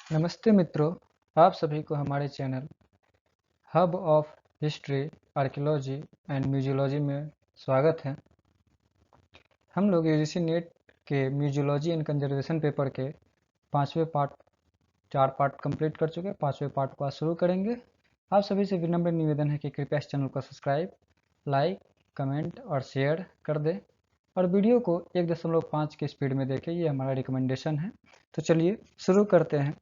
नमस्ते मित्रों, आप सभी को हमारे channel hub of history, archaeology and museology में स्वागत है। हम लोग यूजीसी नेट के म्यूजियोलॉजी एंड कंजर्वेशन पेपर के 4 पार्ट कंप्लीट कर चुके हैं। 5वें पार्ट को आज शुरू करेंगे। आप सभी से विनम्र निवेदन है कि कृपया इस चैनल को सब्सक्राइब, लाइक, कमेंट और शेयर कर दें और वीडियो को 1.5 की स्पीड में देखें। ये हमारा रिकमेंडेशन है। तो चलिए शुरू करते हैं।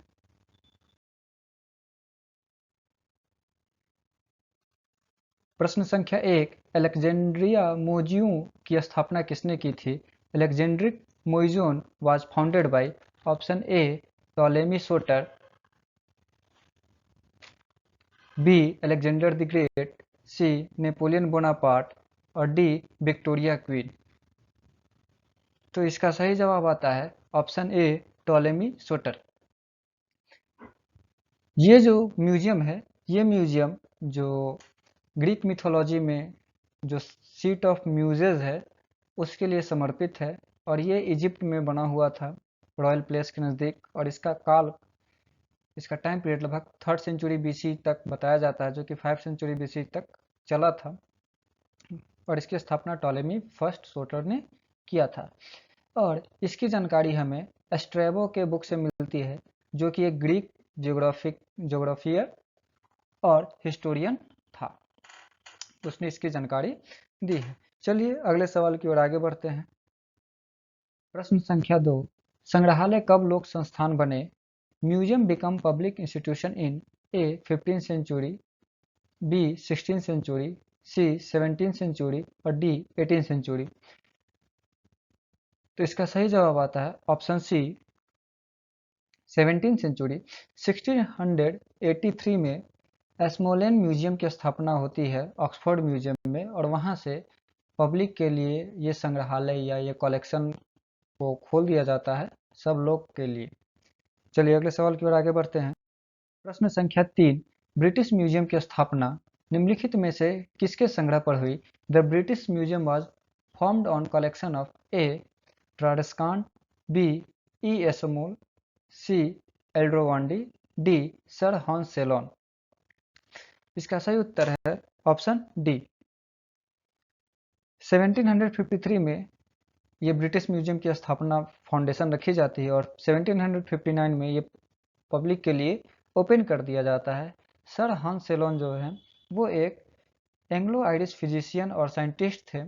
प्रश्न संख्या 1, अलेक्जेंड्रिया म्यूजियम की स्थापना किसने की थी? Alexandrian museum was founded by option A Ptolemy Soter, B Alexander the Great, C Napoleon Bonaparte और डी विक्टोरिया क्वीन। तो इसका सही जवाब आता है ऑप्शन ए टॉलेमी सोटर। ये जो म्यूजियम है, ये म्यूजियम जो ग्रीक मिथोलॉजी में जो सीट ऑफ म्यूजेज है उसके लिए समर्पित है और ये इजिप्ट में बना हुआ था, रॉयल प्लेस के नज़दीक। और इसका टाइम पीरियड लगभग 3rd सेंचुरी बीसी तक बताया जाता है, जो कि 5th सेंचुरी बीसी तक चला था। और इसकी स्थापना टॉलेमी फर्स्ट सोटर ने किया था। और इसकी जानकारी हमें स्ट्रैबो के बुक से मिलती है, जो कि एक ग्रीक ज्योग्राफियर और हिस्टोरियन था। उसने इसकी जानकारी दी है। चलिए अगले सवाल की ओर आगे बढ़ते हैं। प्रश्न संख्या 2, संग्रहालय कब लोक संस्थान बने? Museum become public institution in A 15th century, B 16th century, C 17th century और डी 18th सेंचुरी। तो इसका सही जवाब आता है ऑप्शन सी 17th सेंचुरी। 1683 में एस्मोलेन म्यूजियम की स्थापना होती है ऑक्सफोर्ड म्यूजियम में, और वहाँ से पब्लिक के लिए ये संग्रहालय या ये कलेक्शन को खोल दिया जाता है सब लोग के लिए। चलिए अगले सवाल की ओर आगे बढ़ते हैं। प्रश्न संख्या 3, ब्रिटिश म्यूजियम की स्थापना निम्नलिखित में से किसके संग्रह पर हुई? The British museum was formed on collection of A Tradescant, B E Ashmole, C Aldrovandi, D sir Hans Sloane. इसका सही उत्तर है ऑप्शन डी। 1753 में ये ब्रिटिश म्यूजियम की स्थापना फाउंडेशन रखी जाती है और 1759 में ये पब्लिक के लिए ओपन कर दिया जाता है। सर हॉन्स सेलोन जो है वो एक एंग्लो आयरिश फिजिशियन और साइंटिस्ट थे,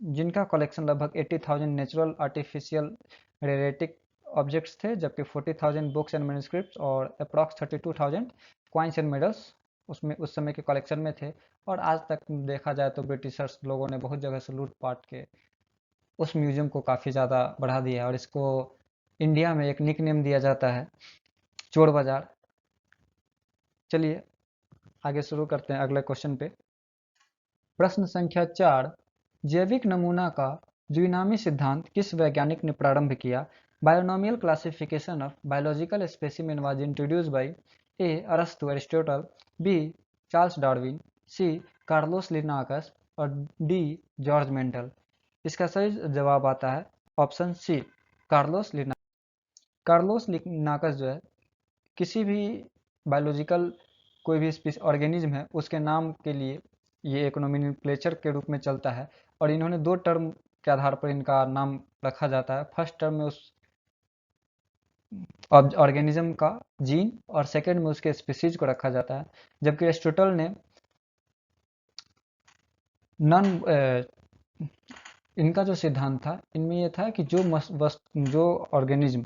जिनका कलेक्शन लगभग 80,000 नेचुरल आर्टिफिशियल रेरेटिक ऑब्जेक्ट्स थे, जबकि 40,000 बुक्स एंड मैन्युस्क्रिप्ट्स और अप्रॉक्स 32,000 कॉइन्स एंड मेडल्स उसमें उस समय के कलेक्शन में थे। और आज तक देखा जाए तो ब्रिटिशर्स लोगों ने बहुत जगह से लूट पाट के उस म्यूजियम को काफ़ी ज़्यादा बढ़ा दिया है और इसको इंडिया में एक निक नेम दिया जाता है, चोर बाजार। चलिए आगे शुरू करते हैं अगले क्वेश्चन पे। प्रश्न संख्या 4, जैविक नमूना का द्विनामी सिद्धांत किस वैज्ञानिक ने प्रारंभ किया? Binomial classification of biological specimen was introduced by A अरस्तु Aristotle, B Charles Darwin, C Carlos Linnaeus और डी जॉर्ज मेंडल। इसका सही जवाब आता है option C Carlos Linnaeus. Carlos Linnaeus जो है किसी भी बायोलॉजिकल कोई भी ऑर्गेनिज्म है उसके नाम के लिए ये एक नोमेनक्लेचर के रूप में चलता है। और इन्होंने 2 टर्म के आधार पर इनका नाम रखा जाता है। फर्स्ट टर्म में उस ऑर्गेनिज्म का जीन और सेकेंड में उसके स्पीसीज को रखा जाता है। जबकि एरिस्टोटल ने नॉन इनका जो सिद्धांत था इनमें यह था कि जो ऑर्गेनिज्म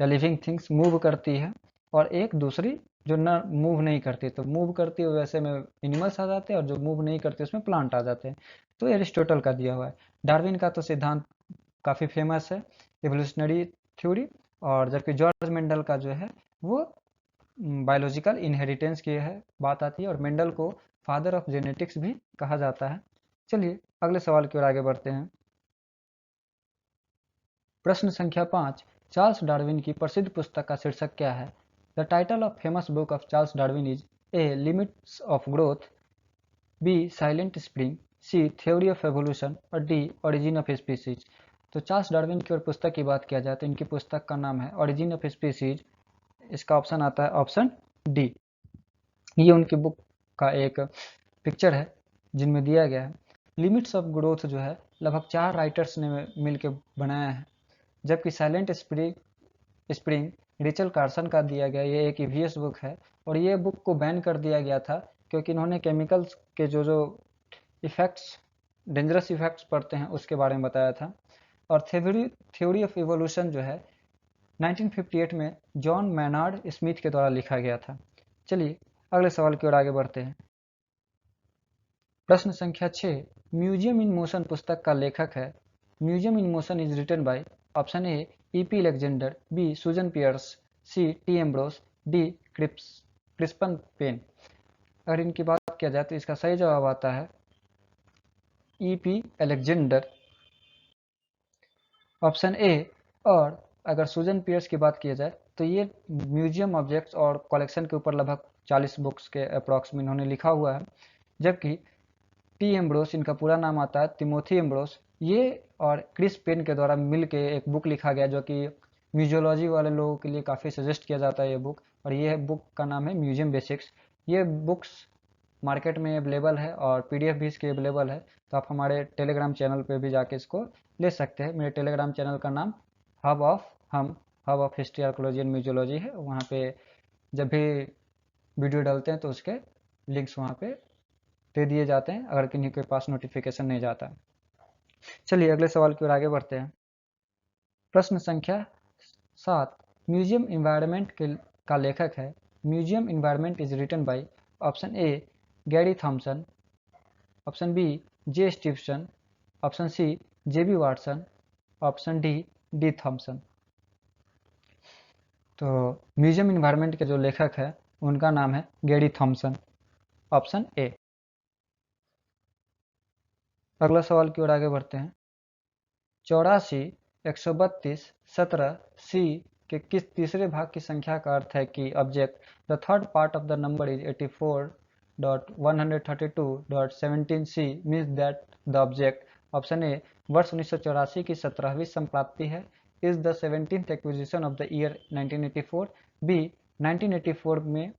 या लिविंग थिंग्स मूव करती है और एक दूसरी जो न मूव नहीं करती, तो मूव करती है वैसे में एनिमल्स आ जाते हैं और जो मूव नहीं करते उसमें प्लांट आ जाते हैं। तो एरिस्टोटल का दिया हुआ है। डार्विन का तो सिद्धांत काफ़ी फेमस है, एवोल्यूशनरी थ्योरी। और जबकि जॉर्ज मेंडल का जो है वो बायोलॉजिकल इनहेरिटेंस की है बात आती है, और मेंडल को फादर ऑफ जेनेटिक्स भी कहा जाता है। चलिए अगले सवाल की ओर आगे बढ़ते हैं। प्रश्न संख्या 5, चार्ल्स डार्विन की प्रसिद्ध पुस्तक का शीर्षक क्या है? The title of famous book of Charles Darwin is A Limits of Growth, B Silent Spring, C Theory of Evolution और डी ओरिजिन ऑफ स्पीसीज। तो चार्ल्स डार्विन की और पुस्तक की बात किया जाए तो इनकी पुस्तक का नाम है ओरिजिन ऑफ स्पीसीज, इसका ऑप्शन आता है ऑप्शन डी। ये उनकी बुक का एक पिक्चर है जिनमें दिया गया है। लिमिट्स ऑफ ग्रोथ जो है लगभग 4 राइटर्स ने मिलकर बनाया है, जबकि साइलेंट स्प्रिंग रिचल कार्सन का दिया गया ये एक ईवीएस बुक है। और ये बुक को बैन कर दिया गया था क्योंकि इन्होंने केमिकल्स के जो इफेक्ट्स, डेंजरस इफेक्ट्स पड़ते हैं उसके बारे में बताया था। और थ्योरी ऑफ इवोल्यूशन जो है 1958 में जॉन मैनार्ड स्मिथ के द्वारा लिखा गया था। चलिए अगले सवाल की ओर आगे बढ़ते हैं। प्रश्न संख्या 6, म्यूजियम इन मोशन पुस्तक का लेखक है। Museum in motion is written by option A E P Alexander, B Susan Pearce, C T Ambrose, D Crispin Paine. अगर इनकी बात किया जाए तो इसका सही जवाब आता है ईपी अलेक्जेंडर, ऑप्शन ए। और अगर सुजन पियर्स की बात की जाए तो ये म्यूजियम ऑब्जेक्ट्स और कलेक्शन के ऊपर लगभग 40 बुक्स के अप्रॉक्स में इन्होंने लिखा हुआ है। जबकि टी एम्ब्रोस, इनका पूरा नाम आता है तिमोथी एम्ब्रोस, ये और क्रिस पेन के द्वारा मिल के एक बुक लिखा गया जो कि म्यूजियोलॉजी वाले लोगों के लिए काफ़ी सजेस्ट किया जाता है ये बुक। और ये बुक का नाम है म्यूजियम बेसिक्स। ये बुक्स मार्केट में अवेलेबल है और पीडीएफ भी इसकी अवेलेबल है, तो आप हमारे टेलीग्राम चैनल पे भी जाके इसको ले सकते हैं। मेरे टेलीग्राम चैनल का नाम hub of history archaeology and museology है। वहाँ पे जब भी वीडियो डालते हैं तो उसके लिंक्स वहाँ पे दे दिए जाते हैं अगर किन्हीं के पास नोटिफिकेशन नहीं जाता। चलिए अगले सवाल की ओर आगे बढ़ते हैं। प्रश्न संख्या 7, म्यूजियम इन्वायरमेंट का लेखक है। Museum environment is written by option A Gary Thomson, option B J Stephenson, option C J B Watson, option D Thomson. तो म्यूजियम इन्वायरमेंट के जो लेखक है उनका नाम है गैरी थॉमसन, ऑप्शन ए। अगला सवाल की ओर आगे बढ़ते हैं। 84, 132, 17 सी के किस तीसरे भाग की संख्या का अर्थ है कि object the third part of the number is 84.132.17 C means that the object. Option A वर्ष 1984 की 17वीं संप्राप्ति है, is the 17th acquisition of the year 1984, B 1984 में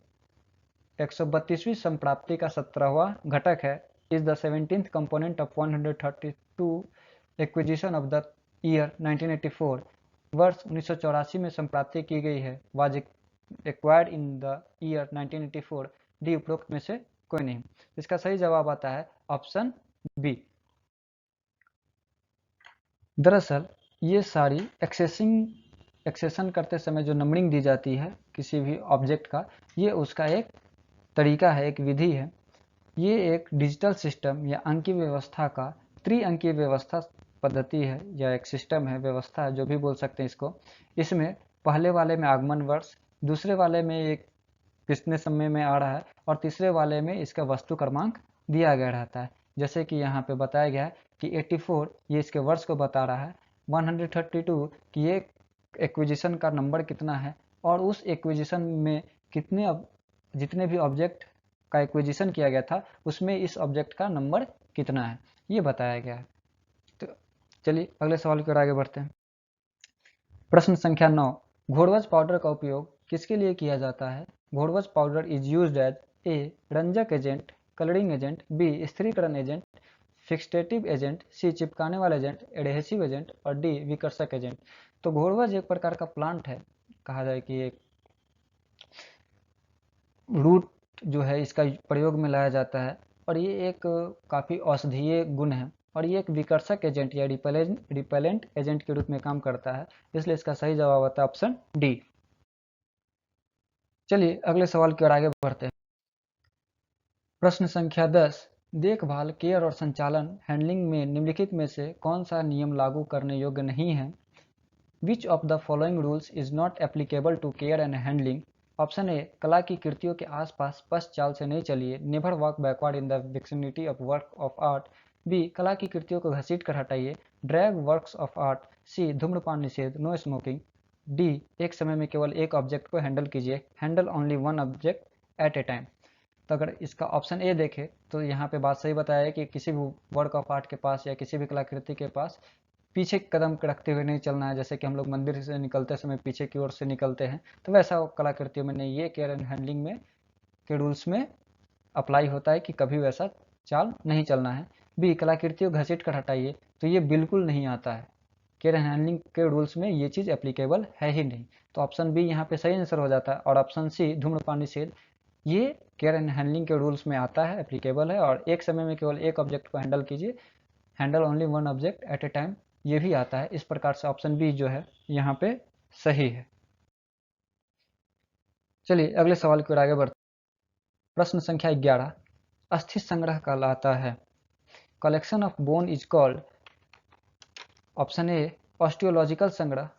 132वीं संप्राप्ति का 17वां घटक है, is the 17th component of 132 acquisition of the year 1984, वर्ष 1984 में संप्राप्ति की गई है, was acquired in the year 1984, D उपरोक्त में से कोई नहीं। इसका सही जवाब आता है ऑप्शन बी। दरअसल ये सारी एक्सेशन करते समय जो नंबरिंग दी जाती है किसी भी ऑब्जेक्ट का, ये उसका एक तरीका है, एक विधि है। ये एक डिजिटल सिस्टम या अंकीय व्यवस्था का त्रिअंकीय व्यवस्था पद्धति है या एक सिस्टम है, व्यवस्था है, जो भी बोल सकते हैं इसको। इसमें पहले वाले में आगमन वर्ष, दूसरे वाले में एक कितने समय में आ रहा है और तीसरे वाले में इसका वस्तु क्रमांक दिया गया रहता है। जैसे कि यहाँ पे बताया गया है कि 84 ये इसके वर्ष को बता रहा है, 132 कि ये एक्विजिशन का नंबर कितना है और उस एक्विजिशन में जितने भी ऑब्जेक्ट का एक्विजिशन किया गया था उसमें इस ऑब्जेक्ट का नंबर कितना है, ये बताया गया है। तो चलिए अगले सवाल की ओर आगे बढ़ते हैं। प्रश्न संख्या 9, घोड़वज पाउडर का उपयोग किसके लिए किया जाता है। घोड़वज powder is used as A रंजक एजेंट, कलरिंग एजेंट, बी स्थिरीकरण एजेंट, फिक्सटेटिव एजेंट, सी चिपकाने वाला एजेंट, एडहेसिव एजेंट और डी विकर्षक एजेंट। तो घोड़वज एक प्रकार का प्लांट है, कहा जाए कि एक रूट जो है इसका प्रयोग में लाया जाता है और ये एक काफ़ी औषधीय गुण है और ये एक विकर्षक एजेंट या रिपेलेंट एजेंट के रूप में काम करता है, इसलिए इसका सही जवाब आता है ऑप्शन डी। चलिए अगले सवाल की ओर आगे बढ़ते हैं। प्रश्न संख्या 10, देखभाल, केयर और संचालन, हैंडलिंग में निम्नलिखित में से कौन सा नियम लागू करने योग्य नहीं है। Which of the following rules is not applicable to care and handling. Option A कला की कृतियों के आसपास पश्च चाल से नहीं चलिए, never walk backward in the vicinity of work of art, B कला की कृतियों को घसीट कर हटाइए, drag works of art, C धूम्रपान निषेध, नो स्मोकिंग, डी एक समय में केवल एक ऑब्जेक्ट को हैंडल कीजिए, handle only one object at A time. तो अगर इसका ऑप्शन ए देखें तो यहाँ पे बात सही बताया है कि किसी भी वर्क ऑफ आर्ट के पास या किसी भी कलाकृति के पास पीछे कदम रखते हुए नहीं चलना है, जैसे कि हम लोग मंदिर से निकलते समय पीछे की ओर से निकलते हैं, तो वैसा कलाकृतियों में नहीं, ये केयर एंड हैंडलिंग में के रूल्स में अप्लाई होता है कि कभी वैसा चाल नहीं चलना है। बी, कलाकृतियों घसीट कर हटाइए, तो ये बिल्कुल नहीं आता है, केयर एंड हैंडलिंग के रूल्स में ये चीज़ एप्लीकेबल है ही नहीं। तो ऑप्शन बी यहाँ पे सही आंसर हो जाता है। और ऑप्शन सी, धूम्रपान निषेध, ये केयर एंड हैंडलिंग के रूल्स में आता है, एप्लीकेबल है। और एक समय में केवल एक ऑब्जेक्ट को हैंडल कीजिए, handle only one object at A time, ये भी आता है। इस प्रकार से ऑप्शन बी जो है यहाँ पे सही है। चलिए अगले सवाल की ओर आगे बढ़ते। प्रश्न संख्या 11, अस्थि संग्रह कहलाता है। Collection of bone is called, option A osteological संग्रह,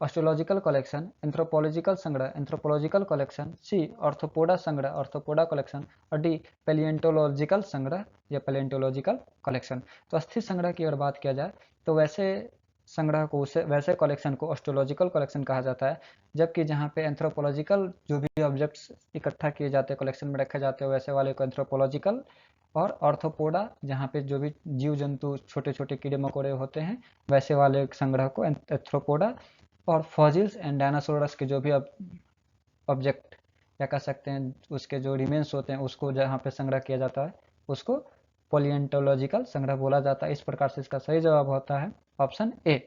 ऑस्टियोलॉजिकल कलेक्शन, एंथ्रोपोलॉजिकल संग्रह, एंथ्रोपोलॉजिकल कलेक्शन, सी ऑर्थोपोडा संग्रह, ऑर्थोपोडा कलेक्शन, और डी पैलिएंटोलॉजिकल संग्रह या पैलिएंटोलॉजिकल कलेक्शन। तो अस्थि संग्रह की अगर बात किया जाए तो वैसे संग्रह को, उसे वैसे कलेक्शन को ऑस्टियोलॉजिकल कलेक्शन कहा जाता है, जबकि जहाँ पे एंथ्रोपोलॉजिकल जो भी ऑब्जेक्ट्स इकट्ठा किए जाते हैं, कलेक्शन में रखे जाते हैं, वैसे वाले को एंथ्रोपोलॉजिकल, और ऑर्थोपोडा जहाँ पे जो भी जीव जंतु छोटे छोटे कीड़े मकोड़े होते हैं, वैसे वाले संग्रह को एंथ्रोपोडा, और फॉजिल्स एंड डायनासोरस के जो भी ऑब्जेक्ट या कह सकते हैं उसके जो रिमेन्स होते हैं, उसको जहाँ पे संग्रह किया जाता है, उसको पॉलिएंटोलॉजिकल संग्रह बोला जाता है। इस प्रकार से इसका सही जवाब होता है ऑप्शन ए।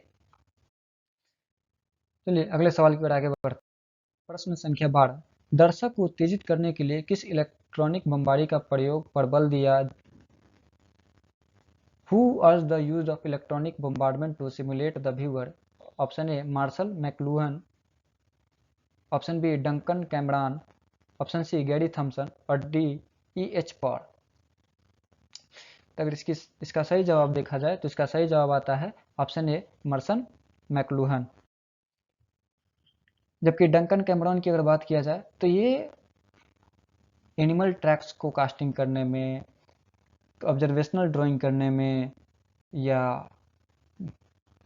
चलिए अगले सवाल की ओर आगे बढ़ते। प्रश्न संख्या 12, दर्शक को उत्तेजित करने के लिए किस इलेक्ट्रॉनिक बमबारी का प्रयोग पर बल दिया? Who urged the use of electronic bombardment to simulate the viewer? Option A Marshall McLuhan, option B Duncan Cameron, option C Gary Thomson, और डी E.H. पॉल। अगर इसका सही जवाब देखा जाए तो इसका सही जवाब आता है ऑप्शन ए मार्शल मैकलुहन। जबकि डंकन कैमरॉन की अगर बात किया जाए तो ये एनिमल ट्रैक्स को कास्टिंग करने में, ऑब्जर्वेशनल ड्राइंग करने में, या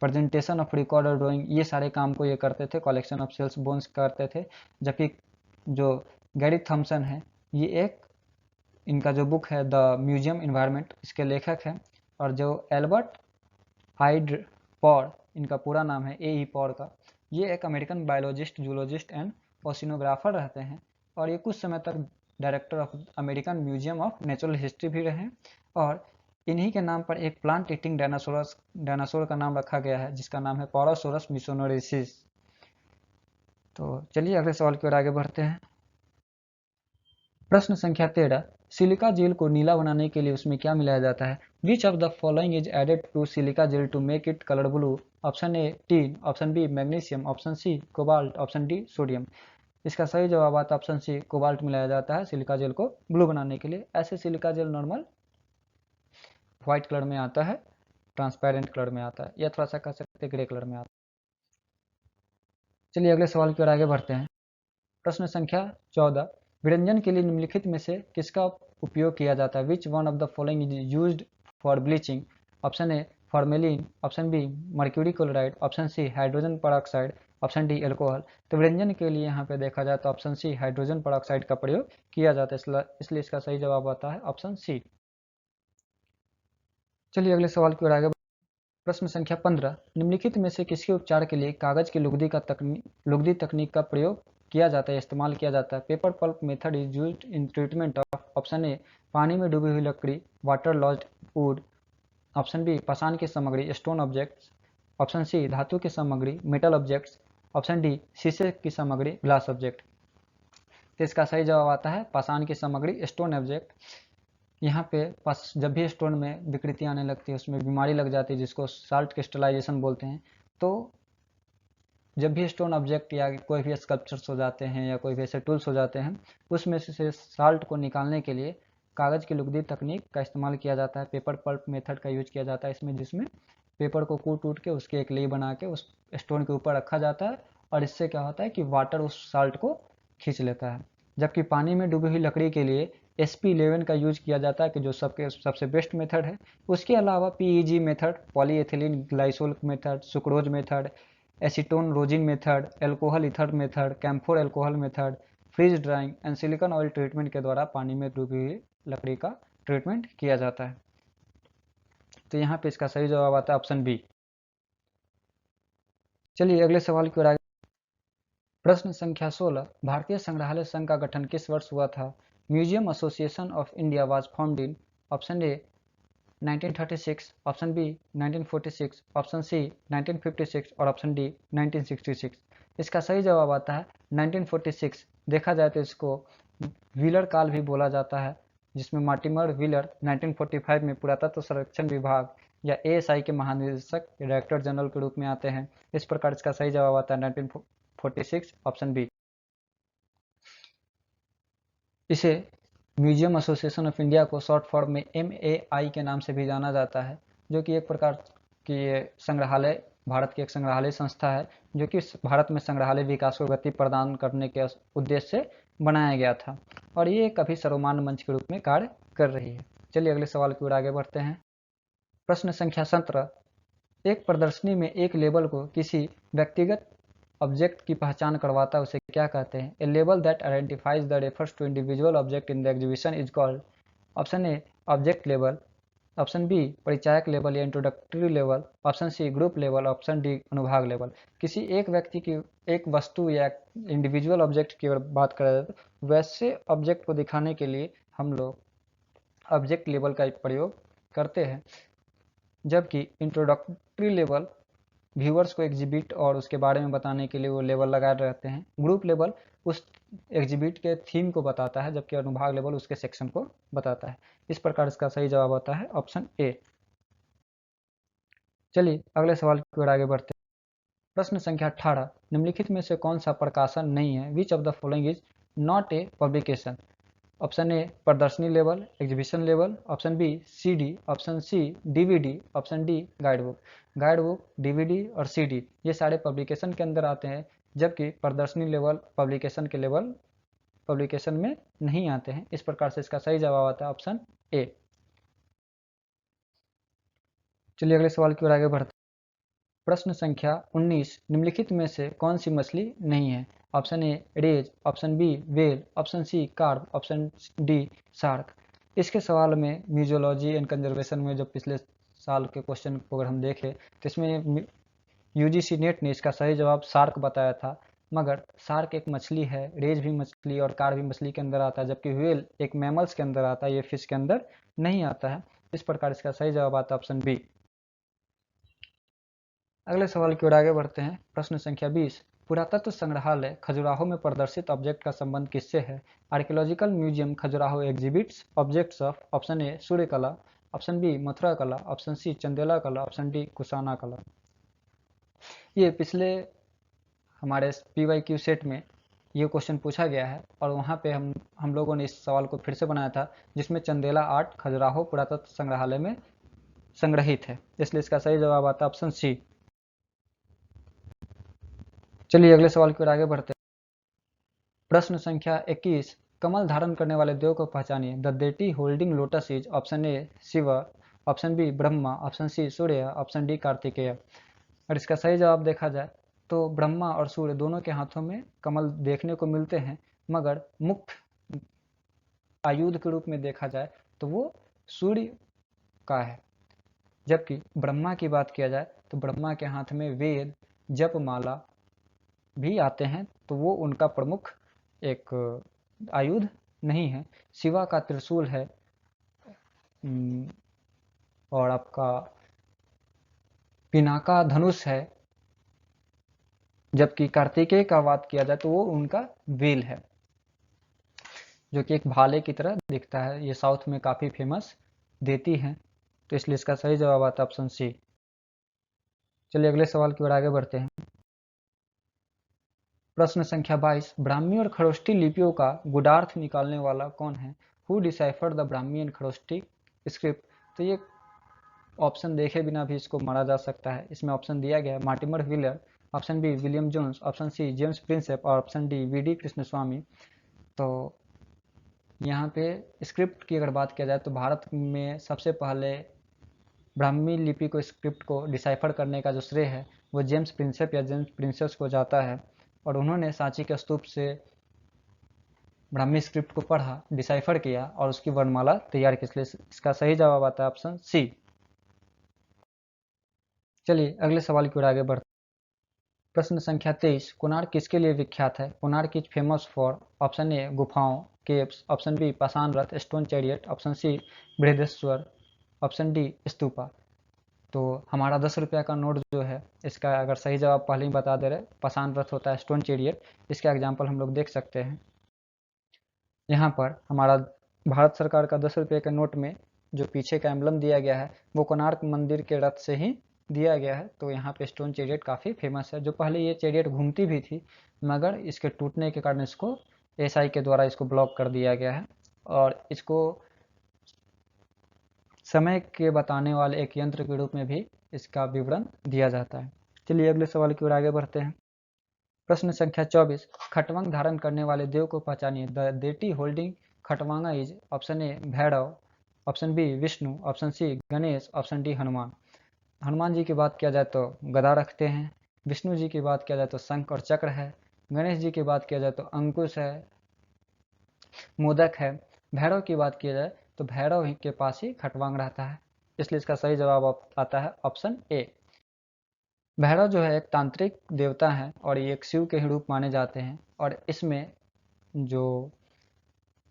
प्रेजेंटेशन ऑफ रिकॉर्ड और ड्राइंग, ये सारे काम को ये करते थे, कलेक्शन ऑफ सेल्स बोन्स करते थे। जबकि जो गैरी थॉमसन है, ये एक, इनका जो बुक है द म्यूजियम इन्वायरमेंट, इसके लेखक हैं। और जो एल्बर्ट हाइड पॉर, इनका पूरा नाम है ए ई पॉर का, ये एक अमेरिकन बायोलॉजिस्ट, जूलॉजिस्ट एंड ओशिनोग्राफर रहते हैं। और ये कुछ समय तक director of American museum of natural history भी रहे। और इन्हीं के नाम पर एक प्लांट ईटिंग डायनासोर का नाम रखा गया है, जिसका नाम है पॉरोसोरस मिसोनोरिसिस। तो चलिए अगले सवाल की ओर आगे बढ़ते हैं। प्रश्न संख्या 13, सिलिका जेल को नीला बनाने के लिए उसमें क्या मिलाया जाता है? Which of the following is added to silica gel to make it colour blue? Option A tin, option B magnesium, option C cobalt, option D sodium. इसका सही जवाब आता है ऑप्शन सी, कोबाल्ट मिलाया जाता है सिलिका जेल को blue बनाने के लिए। ऐसे silica gel normal white colour में आता है, ट्रांसपेरेंट कलर में आता है, या थोड़ा सा कह सकते हैं ग्रे कलर में आता है। चलिए अगले सवाल की ओर आगे बढ़ते हैं। प्रश्न संख्या 14, विरंजन के लिए निम्नलिखित में से किसका उपयोग किया जाता है? Which one of the following is used for bleaching? Option A formalin, option B mercury chloride, option C hydrogen peroxide, option D alcohol. तो विरंजन के लिए यहाँ पे देखा जाए तो ऑप्शन सी हाइड्रोजन परऑक्साइड का प्रयोग किया जाता है, इसलिए इसका सही जवाब आता है ऑप्शन सी। चलिए अगले सवाल की ओर आगे। प्रश्न संख्या 15, निम्नलिखित में से किसके उपचार के लिए कागज की लुगदी तकनीक का प्रयोग किया जाता है, इस्तेमाल किया जाता है? Paper pulp method is used in treatment of, option A पानी में डूबी हुई लकड़ी, water logged wood, option B पाषाण की सामग्री, स्टोन ऑब्जेक्ट्स, ऑप्शन सी धातु की सामग्री, मेटल ऑब्जेक्ट्स, ऑप्शन डी शीशे की सामग्री, ग्लास ऑब्जेक्ट। तो इसका सही जवाब आता है पाषाण की सामग्री, स्टोन ऑब्जेक्ट। यहाँ पे जब भी स्टोन में विकृति आने लगती है, उसमें बीमारी लग जाती है, जिसको साल्ट क्रिस्टलाइजेशन बोलते हैं, तो जब भी स्टोन ऑब्जेक्ट या कोई भी स्कल्पचर्स हो जाते हैं या कोई भी ऐसे टूल्स हो जाते हैं, उसमें से साल्ट को निकालने के लिए कागज़ की लुगदी तकनीक का इस्तेमाल किया जाता है, पेपर पल्प मेथड का यूज किया जाता है इसमें, जिसमें पेपर को कूट के उसके एक लेई बना के उस स्टोन के ऊपर रखा जाता है, और इससे क्या होता है कि वाटर उस साल्ट को खींच लेता है। जबकि पानी में डूबी हुई लकड़ी के लिए SP11 का यूज किया जाता है, कि जो सबसे बेस्ट मेथड है। उसके अलावा PEG method, polyethylene glycol method, sucrose method, acetone rosin method, alcohol ether method, camphor alcohol method, freeze drying and silicone oil treatment के द्वारा पानी में डूबी हुई लकड़ी का ट्रीटमेंट किया जाता है। तो यहाँ पे इसका सही जवाब आता है ऑप्शन बी। चलिए अगले सवाल की ओर आगे। प्रश्न संख्या 16, भारतीय संग्रहालय संघ का गठन किस वर्ष हुआ था? Museum association of India was formed in option A 1936, option B 1946, option C 1956 और ऑप्शन डी 1966। इसका सही जवाब आता है 1946। देखा जाए तो इसको व्हीलर काल भी बोला जाता है, जिसमें मार्टिमर व्हीलर 1945 में पुरातत्व संरक्षण विभाग या एएसआई के महानिदेशक डायरेक्टर जनरल के रूप में आते हैं। इस प्रकार इसका सही जवाब आता है 1946, ऑप्शन बी। इसे म्यूजियम एसोसिएशन ऑफ इंडिया को शॉर्ट फॉर्म में MAI के नाम से भी जाना जाता है, जो कि एक प्रकार की संग्रहालय, भारत की एक संग्रहालय संस्था है, जो कि भारत में संग्रहालय विकास को गति प्रदान करने के उद्देश्य से बनाया गया था, और ये कभी सर्वमान्य मंच के रूप में कार्य कर रही है। चलिए अगले सवाल की ओर आगे बढ़ते हैं। प्रश्न संख्या 17, एक प्रदर्शनी में एक लेबल को किसी व्यक्तिगत ऑब्जेक्ट की पहचान करवाता है उसे क्या कहते हैं? A label that identifies the refers to individual object in the exhibition is called. Option A object label, option B परिचायक लेबल या introductory level, option C group level, option D अनुभाग लेवल। किसी एक व्यक्ति की एक वस्तु या इंडिविजुअल ऑब्जेक्ट की अगर बात करें जाए तो वैसे ऑब्जेक्ट को दिखाने के लिए हम लोग ऑब्जेक्ट लेवल का प्रयोग करते हैं, जबकि इंट्रोडक्टरी लेवल व्यूअर्स को एग्जिबिट और उसके बारे में बताने के लिए वो लेवल लगाए रहते हैं। ग्रुप लेवल उस एग्जिबिट के थीम को बताता है, जबकि अनुभाग लेवल उसके सेक्शन को बताता है। इस प्रकार इसका सही जवाब आता है ऑप्शन ए। चलिए अगले सवाल की ओर आगे बढ़ते हैं। प्रश्न संख्या 18, निम्नलिखित में से कौन सा प्रकाशन नहीं है? Which of the following is not a publication? Option A प्रदर्शनी level, exhibition level, option B CD, option C DVD, option D guide book. Guide book, DVD और CD ये सारे पब्लिकेशन के अंदर आते हैं, जबकि प्रदर्शनी लेवल पब्लिकेशन के लेवल पब्लिकेशन में नहीं आते हैं। इस प्रकार से इसका सही जवाब आता है ऑप्शन ए। चलिए अगले सवाल की ओर आगे बढ़ते हैं। प्रश्न संख्या 19, निम्नलिखित में से कौन सी मछली नहीं है? Option A rays, option B whale, option C carp, option D shark. इसके सवाल में म्यूजियोलॉजी एंड कंजर्वेशन में जो पिछले साल के क्वेश्चन को अगर हम देखें तो इसमें UGC नेट ने इसका सही जवाब शार्क बताया था, मगर शार्क एक मछली है, रेज भी मछली और कार्प भी मछली के अंदर आता है, जबकि व्हेल एक मैमल्स के अंदर आता है, ये फिश के अंदर नहीं आता है। इस प्रकार इसका सही जवाब आता है ऑप्शन बी। अगले सवाल की ओर आगे बढ़ते हैं। प्रश्न संख्या 20, पुरातत्व संग्रहालय खजुराहो में प्रदर्शित ऑब्जेक्ट का संबंध किससे है? Archaeological museum Khajuraho exhibits objects of, option A सूर्य कला, ऑप्शन बी मथुरा कला, ऑप्शन सी चंदेला कला, ऑप्शन डी कुशाना कला। ये पिछले हमारे PYQ सेट में ये क्वेश्चन पूछा गया है, और वहाँ पे हम लोगों ने इस सवाल को फिर से बनाया था, जिसमें चंदेला आर्ट खजुराहो पुरातत्व संग्रहालय में संग्रहित है, इसलिए इसका सही जवाब आता है ऑप्शन सी। चलिए अगले सवाल की ओर आगे बढ़ते हैं। प्रश्न संख्या 21, कमल धारण करने वाले देव को पहचानिए। The deity holding lotus is, option A Shiva, option B Brahma, option C Surya, option D Kartikeya. और इसका सही जवाब देखा जाए तो ब्रह्मा और सूर्य दोनों के हाथों में कमल देखने को मिलते हैं, मगर मुख्य आयुध के रूप में देखा जाए तो वो सूर्य का है। जबकि ब्रह्मा की बात किया जाए तो ब्रह्मा के हाथ में वेद, जपमाला भी आते हैं, तो वो उनका प्रमुख एक आयुध नहीं है। शिवा का त्रिशूल है, और आपका पिनाका धनुष है, जबकि कार्तिकेय का बात किया जाए तो वो उनका वेल है, जो कि एक भाले की तरह दिखता है। ये साउथ में काफ़ी फेमस देती हैं, तो इसलिए इसका सही जवाब आता है ऑप्शन सी। चलिए अगले सवाल की ओर आगे बढ़ते हैं। प्रश्न संख्या 22, ब्राह्मी और खरोष्ठी लिपियों का गूढ़ार्थ निकालने वाला कौन है? Who deciphered the Brahmi and Kharosthi script? तो ये ऑप्शन देखे बिना भी इसको मारा जा सकता है। इसमें ऑप्शन दिया गया है Mortimer Wheeler, option B William Jones, option C James Prinsep और ऑप्शन डी VD कृष्णस्वामी। तो यहाँ पे स्क्रिप्ट की अगर बात किया जाए तो भारत में सबसे पहले ब्राह्मी लिपि को स्क्रिप्ट को डिसाइफर करने का जो श्रेय है वो जेम्स प्रिंसेप या जेम्स प्रिंसेस को जाता है, और उन्होंने सांची के स्तूप से ब्राह्मी स्क्रिप्ट को पढ़ा, डिसाइफर किया और उसकी वर्णमाला तैयार की, इसलिए इसका सही जवाब आता है ऑप्शन सी। चलिए अगले सवाल की ओर आगे बढ़ते। प्रश्न संख्या 23, कोणार्क किसके लिए विख्यात है? Konark is famous for option A गुफाओं केव्स, ऑप्शन बी पाषाण रथ stone chariot, option C Brihadeshwara, option D stupa. तो हमारा 10 रुपया का नोट जो है इसका अगर सही जवाब पहले ही बता दे रहे, पाषाण रथ होता है स्टोन चैरियट। इसका एग्जाम्पल हम लोग देख सकते हैं यहाँ पर। हमारा भारत सरकार का 10 रुपये के नोट में जो पीछे का एम्बलम दिया गया है वो कोणार्क मंदिर के रथ से ही दिया गया है। तो यहाँ पे स्टोन चैरियट काफ़ी फेमस है। जो पहले ये चैरियट घूमती भी थी मगर इसके टूटने के कारण इसको एसआई के द्वारा इसको ब्लॉक कर दिया गया है और इसको समय के बताने वाले एक यंत्र के रूप में भी इसका विवरण दिया जाता है। चलिए अगले सवाल की ओर आगे बढ़ते हैं। प्रश्न संख्या 24, खटवांग धारण करने वाले देव को पहचानिए। The deity holding khatvanga is, option A Bhairav, option B Vishnu, option C Ganesh, option D Hanuman. Hanuman ji की बात किया जाए तो गदा रखते हैं, विष्णु जी की बात किया जाए तो शंख और चक्र है, गणेश जी की बात किया जाए तो अंकुश है, मोदक है, भैरव की बात की जाए तो भैरव ही के पास ही खटवांग रहता है। इसलिए इसका सही जवाब आता है ऑप्शन ए। भैरव जो है एक तांत्रिक देवता है और ये एक शिव के ही रूप माने जाते हैं और इसमें जो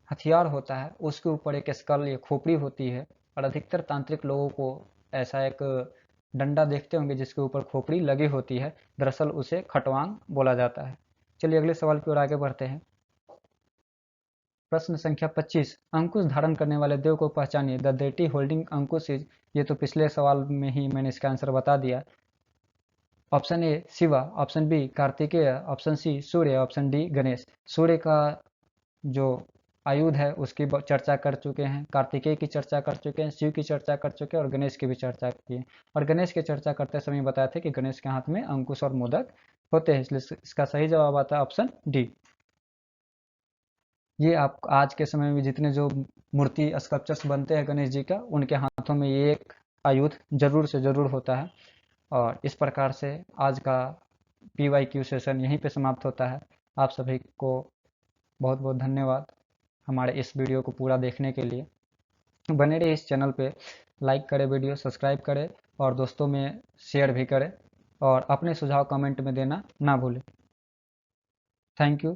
हथियार होता है उसके ऊपर एक स्कल या खोपड़ी होती है और अधिकतर तांत्रिक लोगों को ऐसा एक डंडा देखते होंगे जिसके ऊपर खोपड़ी लगी होती है, दरअसल उसे खटवांग बोला जाता है। चलिए अगले सवाल की ओर आगे बढ़ते हैं। प्रश्न संख्या 25, अंकुश धारण करने वाले देव को पहचानिए। The deity holding Ankush is, ये तो पिछले सवाल में ही मैंने इसका आंसर बता दिया। Option A Shiva, option B Kartikeya, option C Surya, option D Ganesh. Surya का जो आयुध है उसकी चर्चा कर चुके हैं, कार्तिकेय की चर्चा कर चुके हैं, शिव की चर्चा कर चुके हैं और गणेश की भी चर्चा की है। और गणेश की चर्चा करते समय बताए थे कि गणेश के हाथ में अंकुश और मोदक होते हैं, इसलिए इसका सही जवाब आता है ऑप्शन डी। ये आप आज के समय में जितने जो मूर्ति स्कल्पचर्स बनते हैं गणेश जी का, उनके हाथों में ये एक आयुध जरूर से जरूर होता है। और इस प्रकार से आज का PYQ सेशन यहीं पे समाप्त होता है। आप सभी को बहुत बहुत धन्यवाद हमारे इस वीडियो को पूरा देखने के लिए। बने रहिए इस चैनल पे, लाइक करें, वीडियो सब्सक्राइब करें और दोस्तों में शेयर भी करें और अपने सुझाव कमेंट में देना ना भूलें। Thank you.